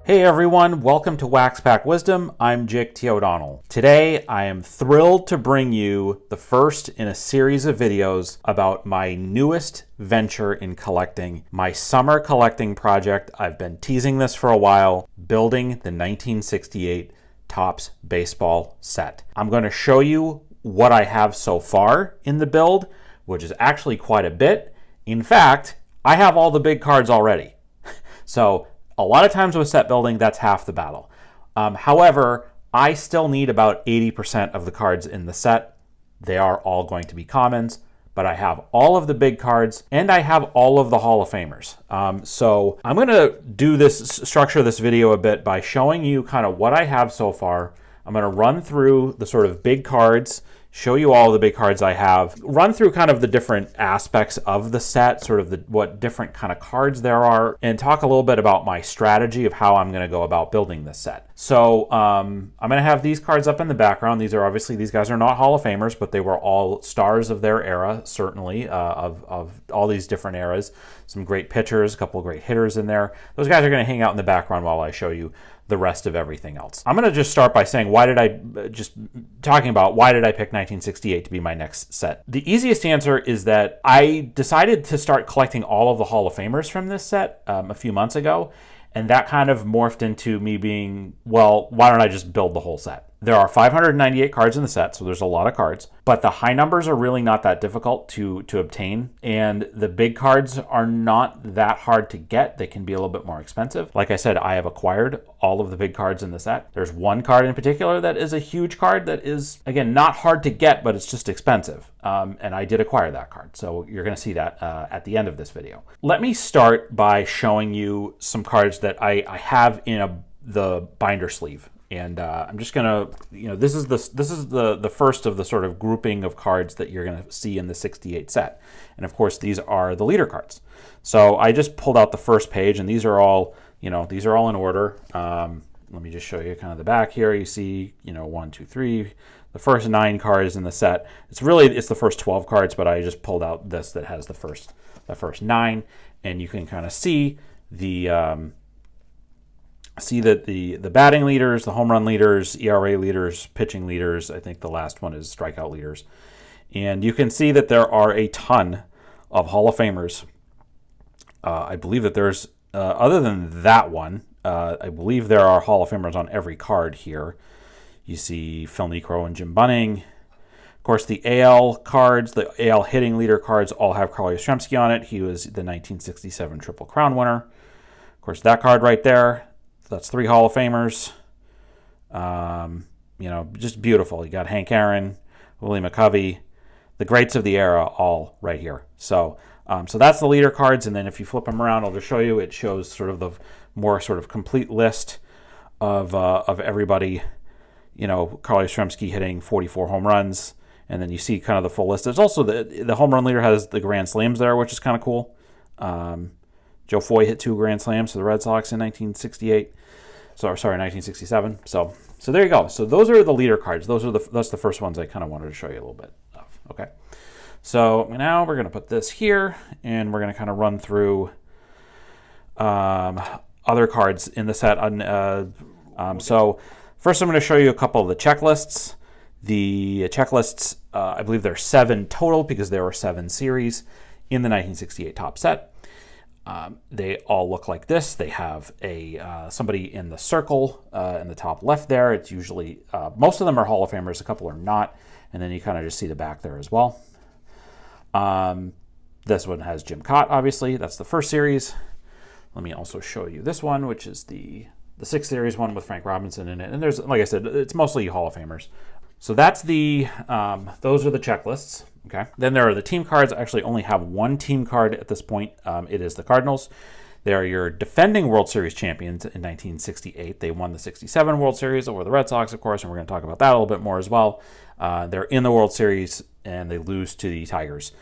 Hey everyone, welcome to Wax Pack Wisdom. I'm Jake T. O'Donnell. Today I am thrilled to bring you the first in a series of videos about my newest venture in collecting, my summer collecting project. I've been teasing this for a while, building the 1968 Topps baseball set. I'm going to show you what I have so far in the build, which is actually quite a bit. In fact, I have all the big cards already. So a lot of times with set building, that's half the battle. However, I still need about 80% of the cards in the set. They are all going to be commons, but I have all of the big cards and I have all of the Hall of Famers. So I'm going to structure this video a bit by showing you kind of what I have so far. I'm going to run through the sort of big cards, show you all the big cards I have, run through kind of the different aspects of the set, sort of what different kind of cards there are, and talk a little bit about my strategy of how I'm going to go about building this set. So I'm going to have these cards up in the background. These guys are not Hall of Famers, but they were all stars of their era, certainly, of all these different eras. Some great pitchers, a couple of great hitters in there. Those guys are going to hang out in the background while I show you the rest of everything else. I'm going to just start by saying why did I pick 1968 to be my next set? The easiest answer is that I decided to start collecting all of the Hall of Famers from this set a few months ago, and that kind of morphed into me being, well, why don't I just build the whole set? There are 598 cards in the set, so there's a lot of cards, but the high numbers are really not that difficult to obtain, and the big cards are not that hard to get. They can be a little bit more expensive. Like I said, I have acquired all of the big cards in the set. There's one card in particular that is a huge card that is, again, not hard to get, but it's just expensive, and I did acquire that card, so you're going to see that at the end of this video. Let me start by showing you some cards that I have in the binder sleeve. And I'm just gonna, this is the first of the sort of grouping of cards that you're gonna see in the 68 set. And of course, these are the leader cards. So I just pulled out the first page, and these are all in order. Let me just show you kind of the back here. You see, 1, 2, 3, the first 9 cards in the set. It's the first 12 cards, but I just pulled out this that has the first 9, and you can kind of see the the batting leaders, the home run leaders, ERA leaders, pitching leaders. I think the last one is strikeout leaders. And you can see that there are a ton of Hall of Famers. I believe that there's, other than that one, I believe there are Hall of Famers on every card here. You see Phil Niekro and Jim Bunning. Of course, the AL cards, the AL hitting leader cards all have Carl Yastrzemski on it. He was the 1967 Triple Crown winner. Of course, that card right there, that's 3 Hall of Famers. Just beautiful. You got Hank Aaron, Willie McCovey, the greats of the era, all right here. So that's the leader cards. And then if you flip them around, I'll just show you. It shows sort of the more sort of complete list of everybody. Carl Yastrzemski hitting 44 home runs, and then you see kind of the full list. There's also the home run leader has the Grand Slams there, which is kind of cool. Joe Foy hit 2 Grand Slams for the Red Sox in 1967. So there you go. So those are the leader cards. That's the first ones I kind of wanted to show you a little bit of. Okay. So now we're going to put this here, and we're going to kind of run through other cards in the set. So first I'm going to show you a couple of the checklists. The checklists, I believe there are 7 total because there were 7 series in the 1968 Topps set. They all look like this. They have somebody in the circle in the top left there. It's usually, most of them are Hall of Famers, a couple are not, and then you kind of just see the back there as well. This one has Jim Cott, obviously. That's the first series. Let me also show you this one, which is the 6th series one with Frank Robinson in it. And there's, like I said, it's mostly Hall of Famers. So that's those are the checklists. Okay. Then there are the team cards. I actually only have one team card at this point. It is the Cardinals. They are your defending World Series champions in 1968. They won the 67 World Series over the Red Sox, of course, and we're going to talk about that a little bit more as well. They're in the World Series, and they lose to the Tigers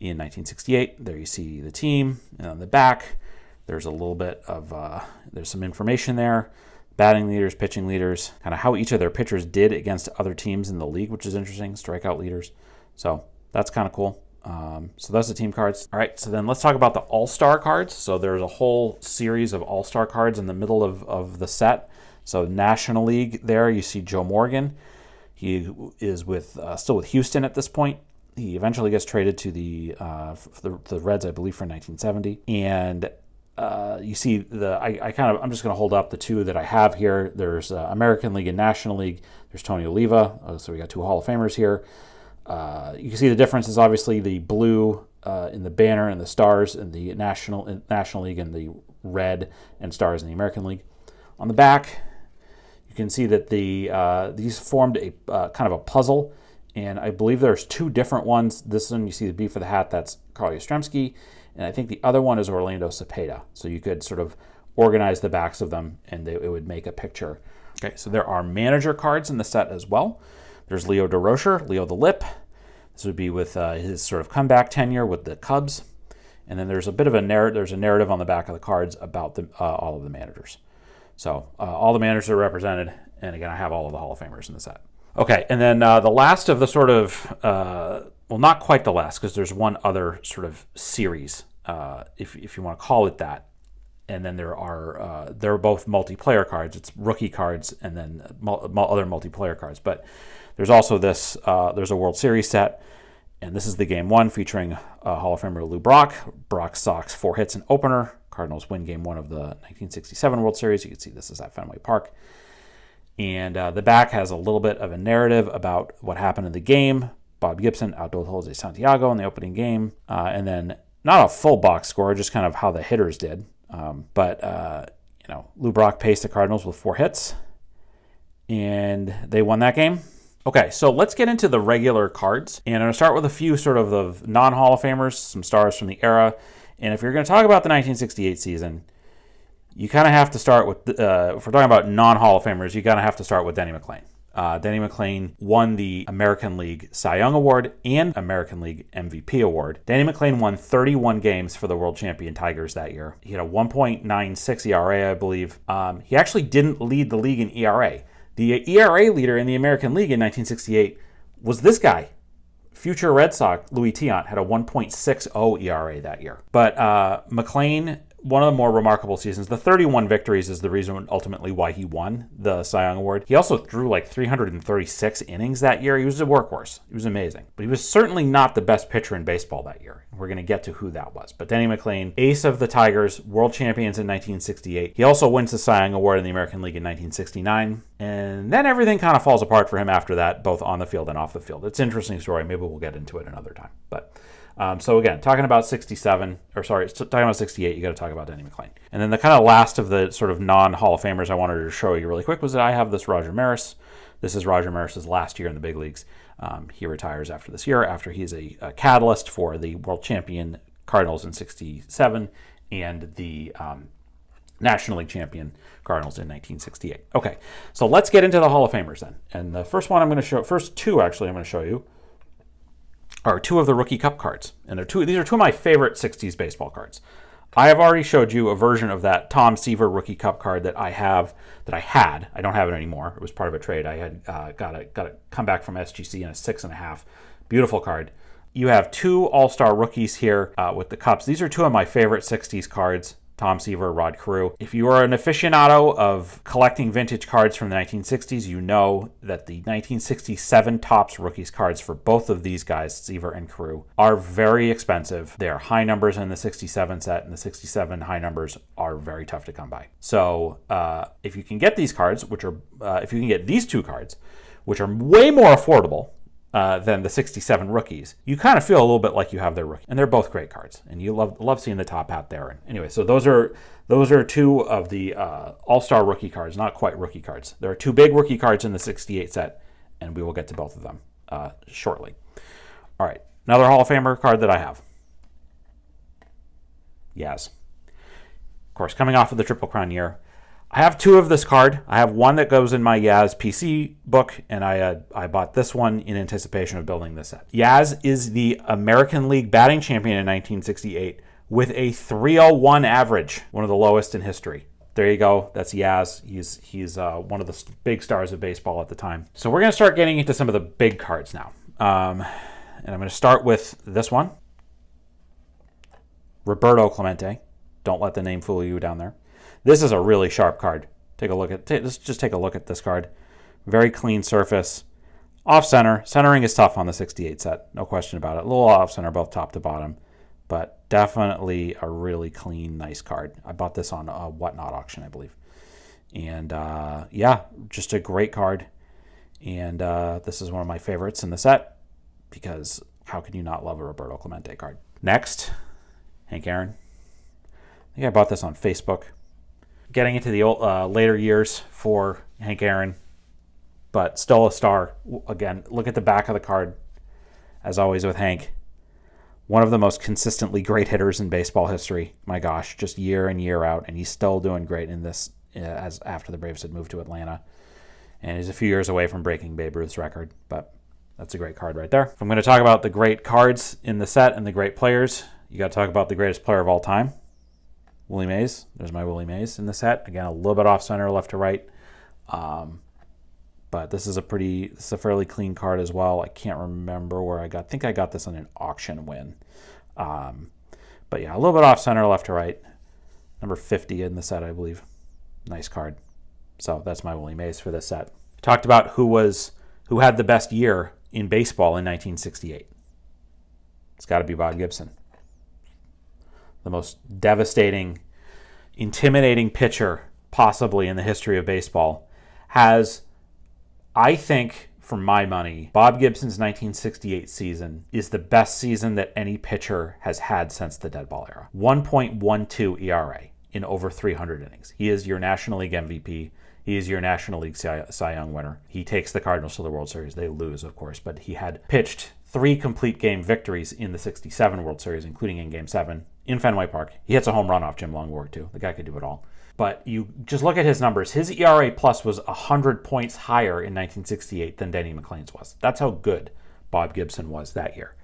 in 1968. There you see the team, and on the back, there's a little bit of, there's some information there. Batting leaders, pitching leaders, kind of how each of their pitchers did against other teams in the league, which is interesting. Strikeout leaders. So that's kind of cool. So those are the team cards. All right, so then let's talk about the All-Star cards. So there's a whole series of All-Star cards in the middle of the set. So National League there, you see Joe Morgan. He is still with Houston at this point. He eventually gets traded to the Reds, I believe, for 1970. And you see I'm just going to hold up the two that I have here. There's American League and National League. There's Tony Oliva. So we got two Hall of Famers here. You can see the difference is obviously the blue in the banner and the stars in the National League, and the red and stars in the American League. On the back, you can see that these formed a kind of a puzzle, and I believe there's two different ones. This one, you see the B for the hat, that's Carl Yastrzemski, and I think the other one is Orlando Cepeda. So you could sort of organize the backs of them, and it would make a picture. Okay, so there are manager cards in the set as well. There's Leo DeRocher, Leo the Lip. This would be with his sort of comeback tenure with the Cubs. And then there's a bit of a narrative on the back of the cards about all of the managers. So all the managers are represented, and again, I have all of the Hall of Famers in the set. Okay, and then the last of the sort of, well, not quite the last, because there's one other sort of series, if you want to call it that. And then they're both multiplayer cards. It's rookie cards and then other multiplayer cards. But there's also there's a World Series set, and this is the Game 1 featuring Hall of Famer Lou Brock. Brock socks 4 hits in opener. Cardinals win Game 1 of the 1967 World Series. You can see this is at Fenway Park. And the back has a little bit of a narrative about what happened in the game. Bob Gibson outdueled Jose Santiago in the opening game. And then not a full box score, just kind of how the hitters did. But Lou Brock paced the Cardinals with 4 hits, and they won that game. Okay, so let's get into the regular cards. And I'm going to start with a few sort of the non-Hall of Famers, some stars from the era. And if you're going to talk about the 1968 season, you kind of have to start with, if we're talking about non-Hall of Famers, you kind of have to start with Denny McLain. Denny McLain won the American League Cy Young Award and American League MVP Award. Denny McLain won 31 games for the world champion Tigers that year. He had a 1.96 ERA, I believe. He actually didn't lead the league in ERA. The ERA leader in the American League in 1968 was this guy. Future Red Sox, Louis Tiant, had a 1.60 ERA that year. But McLain, one of the more remarkable seasons. The 31 victories is the reason ultimately why he won the Cy Young Award. He also threw like 336 innings that year. He was a workhorse. He was amazing. But he was certainly not the best pitcher in baseball that year. We're going to get to who that was. But Denny McLain, ace of the Tigers, world champions in 1968. He also wins the Cy Young Award in the American League in 1969. And then everything kind of falls apart for him after that, both on the field and off the field. It's an interesting story. Maybe we'll get into it another time. But so again, talking about 67, or sorry, talking about 68, you got to talk about Denny McLain. And then the kind of last of the sort of non-Hall of Famers I wanted to show you really quick was that I have this Roger Maris. This is Roger Maris's last year in the big leagues. He retires after this year, after he's a catalyst for the world champion Cardinals in 67 and the National League champion Cardinals in 1968. Okay, so let's get into the Hall of Famers then. And the first one I'm going to show, first two actually I'm going to show you, are 2 of the Rookie Cup cards. And these are 2 of my favorite 60s baseball cards. I have already showed you a version of that Tom Seaver Rookie Cup card that I had. I don't have it anymore. It was part of a trade. I had got it come back from SGC in a 6.5. Beautiful card. You have 2 All-Star rookies here with the Cups. These are 2 of my favorite 60s cards. Tom Seaver, Rod Carew. If you are an aficionado of collecting vintage cards from the 1960s, you know that the 1967 Topps Rookies cards for both of these guys, Seaver and Carew, are very expensive. They are high numbers in the 67 set, and the 67 high numbers are very tough to come by. So if you can get these cards, if you can get these 2 cards, which are way more affordable than the 67 rookies, you kind of feel a little bit like you have their rookie. And they're both great cards. And you love seeing the top hat there. And anyway, so those are 2 of the All-Star rookie cards, not quite rookie cards. There are 2 big rookie cards in the 68 set, and we will get to both of them shortly. All right, another Hall of Famer card that I have. Yaz. Of course, coming off of the Triple Crown year, I have 2 of this card. I have one that goes in my Yaz PC book, and I bought this one in anticipation of building this set. Yaz is the American League batting champion in 1968 with a 301 average, one of the lowest in history. There you go. That's Yaz. He's one of the big stars of baseball at the time. So we're going to start getting into some of the big cards now. and I'm going to start with this one. Roberto Clemente. Don't let the name fool you down there. This is a really sharp card. Take a look at let's just take a look at this card. Very clean surface. Off center. Centering is tough on the 68 set. No question about it. A little off center both top to bottom. But definitely a really clean, nice card. I bought this on a Whatnot auction, I believe. And yeah, just a great card. And this is one of my favorites in the set because how can you not love a Roberto Clemente card? Next, Hank Aaron. I think I bought this on Facebook. Getting into the later years for Hank Aaron, but still a star. Again, look at the back of the card. As always with Hank, one of the most consistently great hitters in baseball history. My gosh, just year in, year out, and he's still doing great in this as after the Braves had moved to Atlanta. And he's a few years away from breaking Babe Ruth's record, but that's a great card right there. If I'm going to talk about the great cards in the set and the great players, you got to talk about the greatest player of all time, Willie Mays. There's my Willie Mays in the set. Again, a little bit off center, left to right. But this is a fairly clean card as well. I can't remember where I think I got this on an auction win. But yeah, a little bit off center, left to right. Number 50 in the set, I believe. Nice card. So that's my Willie Mays for this set. Talked about who had the best year in baseball in 1968. It's got to be Bob Gibson. The most devastating, intimidating pitcher possibly in the history of baseball. Has, I think, for my money, Bob Gibson's 1968 season is the best season that any pitcher has had since the dead ball era. 1.12 ERA in over 300 innings. He is your National League MVP. He is your National League Cy Young winner. He takes the Cardinals to the World Series. They lose, of course, but he had pitched 3 complete game victories in the 67 World Series, including in Game 7 in Fenway Park. He hits a home run off Jim Longmore, too. The guy could do it all. But you just look at his numbers. His ERA plus was 100 points higher in 1968 than Denny McLain's was. That's how good Bob Gibson was that year.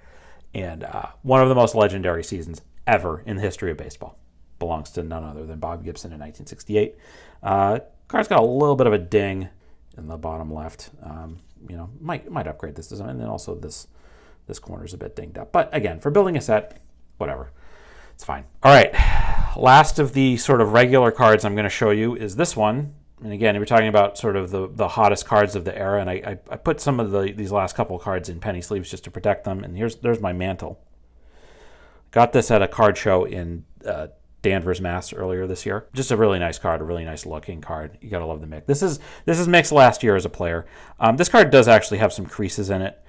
And one of the most legendary seasons ever in the history of baseball. Belongs to none other than Bob Gibson in 1968. Card's got a little bit of a ding in the bottom left. Might upgrade this design. And then also this corner's a bit dinged up. But again, for building a set, whatever. It's fine. All right. Last of the sort of regular cards I'm going to show you is this one. And again, we're talking about sort of the hottest cards of the era. And I put some of these last couple cards in penny sleeves just to protect them. And there's my Mantle. Got this at a card show in Danvers, Mass. Earlier this year. Just a really nice card, a really nice looking card. You got to love the Mick. This is Mick's last year as a player. This card does actually have some creases in it,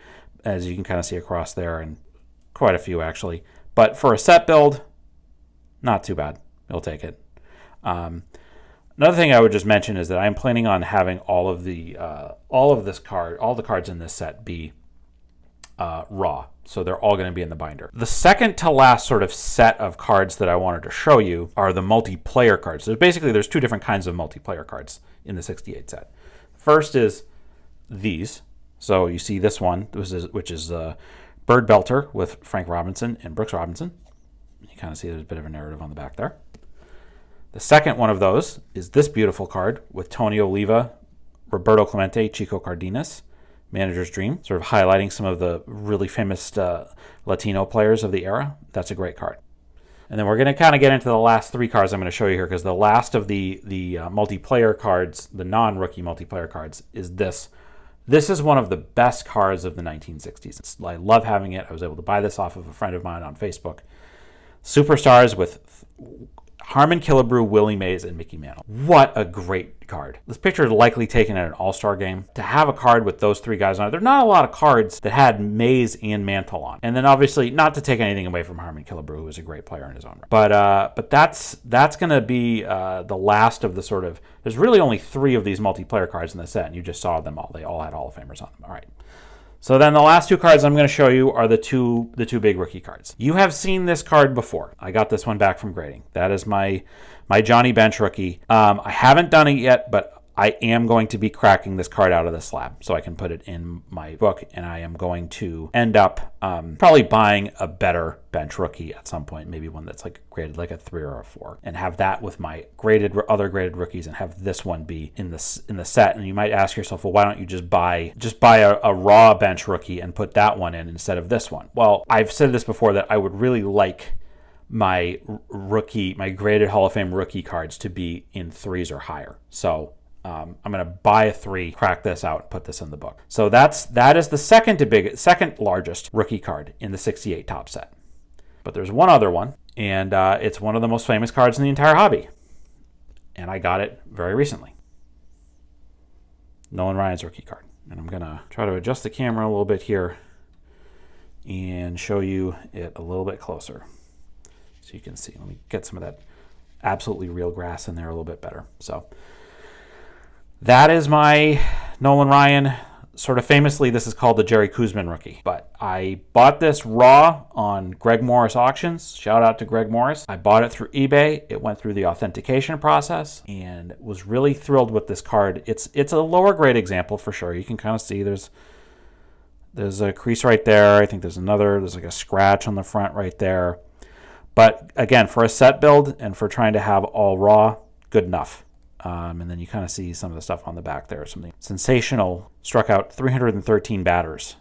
as you can kind of see across there, and quite a few actually. But for a set build, not too bad. You'll take it. Another thing I would just mention is that I'm planning on having all the cards in this set be raw. So they're all going to be in the binder. The second to last sort of set of cards that I wanted to show you are the multiplayer cards. So basically there's 2 different kinds of multiplayer cards in the 68 set. First is these. So you see this one, which is Bird Belter with Frank Robinson and Brooks Robinson. You kind of see there's a bit of a narrative on the back there. The second one of those is this beautiful card with Tony Oliva, Roberto Clemente, Chico Cardenas, Manager's Dream, sort of highlighting some of the really famous Latino players of the era. That's a great card. And then we're going to kind of get into the last 3 cards I'm going to show you here, because the last of the multiplayer cards, the non-rookie multiplayer cards, is this. This is one of the best cards of the 1960s. I love having it. I was able to buy this off of a friend of mine on Facebook. Superstars with Harmon Killebrew, Willie Mays, and Mickey Mantle. What a great card. This picture is likely taken at an all-star game. To have a card with those 3 guys on it, there are not a lot of cards that had Mays and Mantle on. And then obviously, not to take anything away from Harmon Killebrew, who was a great player in his own right. But that's going to be the last of the sort of... There's really only 3 of these multiplayer cards in the set, and you just saw them all. They all had Hall of Famers on them. All right. So then the last 2 cards I'm going to show you are the two big rookie cards. You have seen this card before. I got this one back from grading. That is my Johnny Bench rookie. I haven't done it yet, but I am going to be cracking this card out of the slab so I can put it in my book, and I am going to end up probably buying a better bench rookie at some point, maybe one that's like graded like a 3 or a 4, and have that with my other graded rookies, and have this one be in the set. And you might ask yourself, well, why don't you just buy a raw bench rookie and put that one in instead of this one? Well, I've said this before that I would really like my graded Hall of Fame rookie cards to be in 3s or higher. So I'm going to buy a 3, crack this out, and put this in the book. So that is the second largest rookie card in the 68 top set. But there's one other one, and it's one of the most famous cards in the entire hobby. And I got it very recently. Nolan Ryan's rookie card. And I'm going to try to adjust the camera a little bit here and show you it a little bit closer so you can see. Let me get some of that absolutely real grass in there a little bit better. So that is my Nolan Ryan. Sort of famously, this is called the Jerry Koosman rookie. But I bought this raw on Greg Morris Auctions. Shout out to Greg Morris. I bought it through eBay. It went through the authentication process and was really thrilled with this card. It's a lower grade example for sure. You can kind of see there's a crease right there. I think there's like a scratch on the front right there. But again, for a set build and for trying to have all raw, good enough. And then you kind of see some of the stuff on the back there. Something sensational. Struck out 313 batters.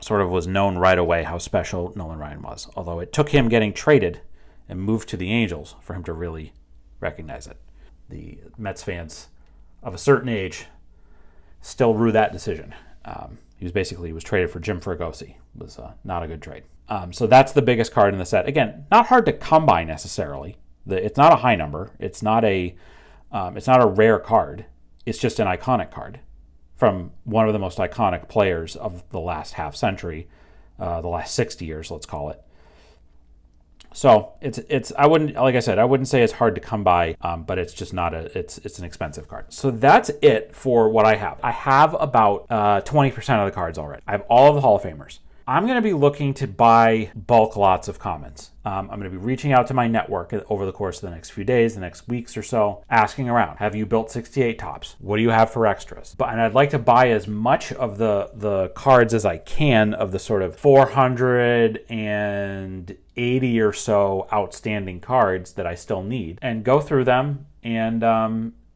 Sort of was known right away how special Nolan Ryan was. Although it took him getting traded and moved to the Angels for him to really recognize it. The Mets fans of a certain age still rue that decision. He was traded for Jim Fregosi. It was not a good trade. So that's the biggest card in the set. Again, not hard to come by necessarily. It's not a high number. It's not a rare card. It's just an iconic card from one of the most iconic players of the last half century, the last 60 years, let's call it. So I wouldn't say it's hard to come by, but it's just not it's an expensive card. So that's it for what I have. I have about 20% of the cards already. I have all of the Hall of Famers. I'm going to be looking to buy bulk lots of commons. I'm going to be reaching out to my network over the course of the next few days, the next weeks or so, asking around. Have you built 68 tops? What do you have for extras? And I'd like to buy as much of the cards as I can of the sort of 480 or so outstanding cards that I still need, and go through them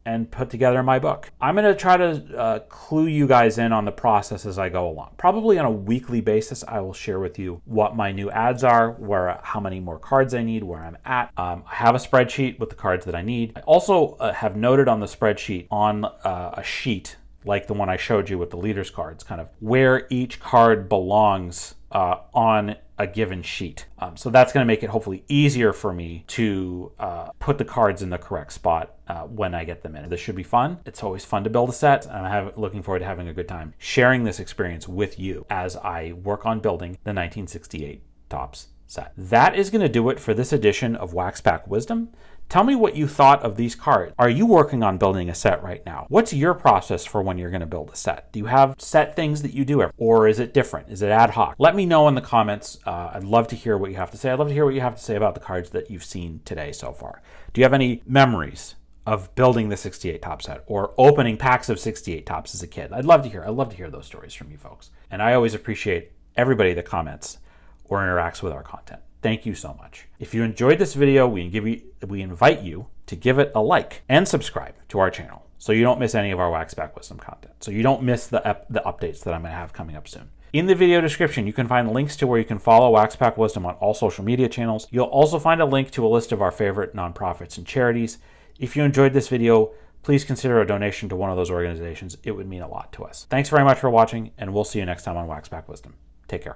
and put together my book. I'm going to try to clue you guys in on the process as I go along. Probably on a weekly basis, I will share with you what my new ads are, how many more cards I need, where I'm at. I have a spreadsheet with the cards that I need. I also have noted on the spreadsheet on a sheet like the one I showed you with the leaders cards, kind of where each card belongs on a given sheet. So that's going to make it hopefully easier for me to put the cards in the correct spot when I get them in. This should be fun. It's always fun to build a set, and I'm looking forward to having a good time sharing this experience with you as I work on building the 1968 Topps set. That is going to do it for this edition of Wax Pack Wisdom. Tell me what you thought of these cards. Are you working on building a set right now? What's your process for when you're going to build a set? Do you have set things that you do, or is it different? Is it ad hoc? Let me know in the comments. I'd love to hear what you have to say. I'd love to hear what you have to say about the cards that you've seen today so far. Do you have any memories of building the 68 top set or opening packs of 68 tops as a kid? I'd love to hear those stories from you folks. And I always appreciate everybody that comments or interacts with our content. Thank you so much. If you enjoyed this video, we invite you to give it a like and subscribe to our channel so you don't miss any of our Wax Pack Wisdom content, so you don't miss the updates that I'm going to have coming up soon. In the video description, you can find links to where you can follow Wax Pack Wisdom on all social media channels. You'll also find a link to a list of our favorite nonprofits and charities. If you enjoyed this video, please consider a donation to one of those organizations. It would mean a lot to us. Thanks very much for watching, and we'll see you next time on Wax Pack Wisdom.